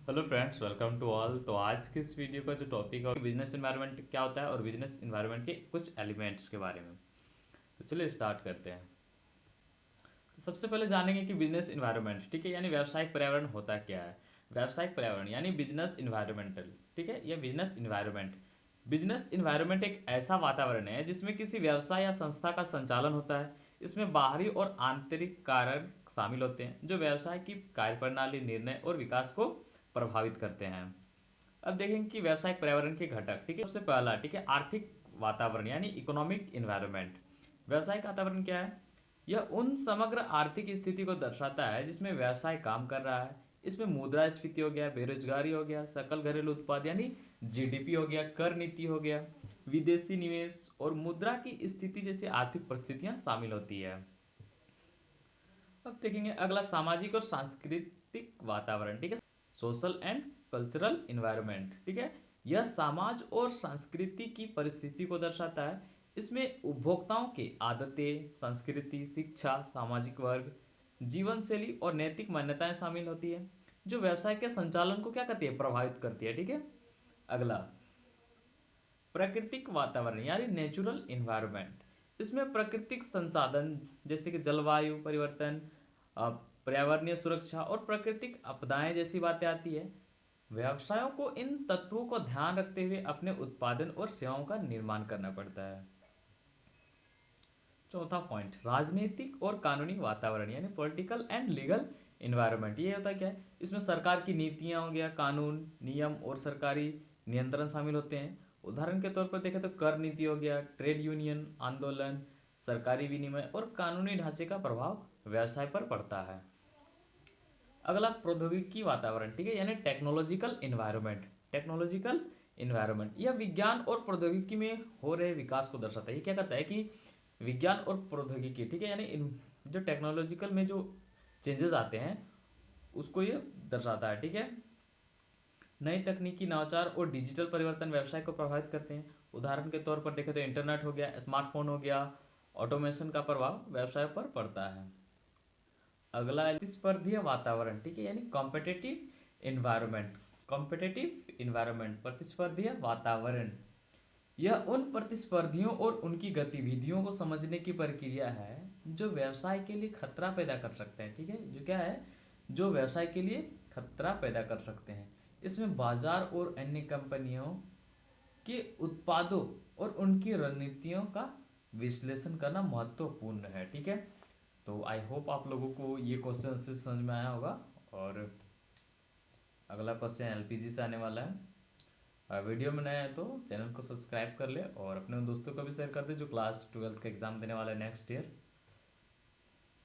Hello friends, welcome to all. तो आज की इस वीडियो का जो टॉपिक है बिजनेस एनवायरनमेंट क्या होता है और बिजनेस एनवायरनमेंट के कुछ एलिमेंट्स के बारे में। तो चलिए स्टार्ट करते हैं। तो सबसे पहले जानेंगे कि बिजनेस एनवायरनमेंट, ठीक है, यानी व्यावसायिक पर्यावरण होता क्या है। व्यावसायिक पर्यावरण यानी बिजनेस एनवायरमेंटल, ठीक है, या बिजनेस एनवायरनमेंट। बिजनेस एनवायरनमेंट एक ऐसा वातावरण है जिसमें किसी व्यवसाय या संस्था का संचालन होता है। इसमें बाहरी और आंतरिक कारक शामिल होते हैं जो व्यवसाय की कार्यप्रणाली, निर्णय और विकास को प्रभावित करते हैं। अब देखेंगे कि व्यावसायिक पर्यावरण के घटक, ठीक है। सबसे पहला, ठीक है, आर्थिक वातावरण यानी इकोनॉमिक इन्वायरमेंट। व्यावसायिक वातावरण क्या है? यह उन समग्र आर्थिक स्थिति को दर्शाता है जिसमें व्यवसाय काम कर रहा है। इसमें मुद्रास्फीति हो गया, बेरोजगारी हो गया, सकल घरेलू उत्पाद यानी जीडीपी हो गया, कर नीति हो गया, विदेशी निवेश और मुद्रा की स्थिति जैसी आर्थिक परिस्थितियां शामिल होती है। अब देखेंगे अगला, सामाजिक और सांस्कृतिक वातावरण, ठीक है, सोशल एंड कल्चरल इन्वायरमेंट, ठीक है। यह समाज और संस्कृति की परिस्थिति को दर्शाता है। इसमें उपभोक्ताओं के आदतें, संस्कृति, शिक्षा, सामाजिक वर्ग, जीवन शैली और नैतिक मान्यताएं शामिल होती है जो व्यवसाय के संचालन को क्या करती है, प्रभावित करती है, ठीक है। अगला, प्राकृतिक वातावरण यानी नेचुरल इन्वायरमेंट। इसमें प्राकृतिक संसाधन जैसे कि जलवायु परिवर्तन, अ, पर्यावरणीय सुरक्षा और प्राकृतिक आपदाएं जैसी बातें आती है। व्यवसायों को इन तत्वों को ध्यान रखते हुए अपने उत्पादन और सेवाओं का निर्माण करना पड़ता है। चौथा पॉइंट, राजनीतिक और कानूनी वातावरण यानी पॉलिटिकल एंड लीगल इन्वायरमेंट। ये होता क्या है? इसमें सरकार की नीतियां हो गया, कानून, नियम और सरकारी नियंत्रण शामिल होते हैं। उदाहरण के तौर पर देखें तो कर नीति हो गया, ट्रेड यूनियन आंदोलन, सरकारी विनिमय और कानूनी ढांचे का प्रभाव व्यवसाय पर पड़ता है। अगला, प्रौद्योगिकी वातावरण, ठीक है, यानी टेक्नोलॉजिकल इन्वायरमेंट। टेक्नोलॉजिकल इन्वायरमेंट यह विज्ञान और प्रौद्योगिकी में हो रहे विकास को दर्शाता है। ये क्या कहता है कि विज्ञान और प्रौद्योगिकी, ठीक है, यानी जो टेक्नोलॉजिकल में जो चेंजेस आते हैं उसको ये दर्शाता है, ठीक है। नई तकनीकी नवाचार और डिजिटल परिवर्तन व्यवसाय को प्रभावित करते हैं। उदाहरण के तौर पर देखें तो इंटरनेट हो गया, स्मार्टफोन हो गया, ऑटोमेशन का प्रभाव व्यवसाय पर पड़ता है। अगला है प्रतिस्पर्धी वातावरण, ठीक है, यानी कॉम्पिटेटिव इन्वायरमेंट। कॉम्पिटेटिव इन्वायरमेंट, प्रतिस्पर्धी वातावरण, यह उन प्रतिस्पर्धियों और उनकी गतिविधियों को समझने की प्रक्रिया है जो व्यवसाय के लिए खतरा पैदा कर सकते हैं, ठीक है। जो क्या है? जो व्यवसाय के लिए खतरा पैदा कर सकते हैं। इसमें बाजार और अन्य कंपनियों के उत्पादों और उनकी रणनीतियों का विश्लेषण करना महत्वपूर्ण है, ठीक है। तो आई होप आप लोगों को ये क्वेश्चन से समझ में आया होगा। और अगला क्वेश्चन एलपीजी से आने वाला है। वीडियो में नया है तो चैनल को सब्सक्राइब कर ले और अपने उन दोस्तों को भी शेयर कर दे जो क्लास 12 का एग्ज़ाम देने वाला है नेक्स्ट ईयर।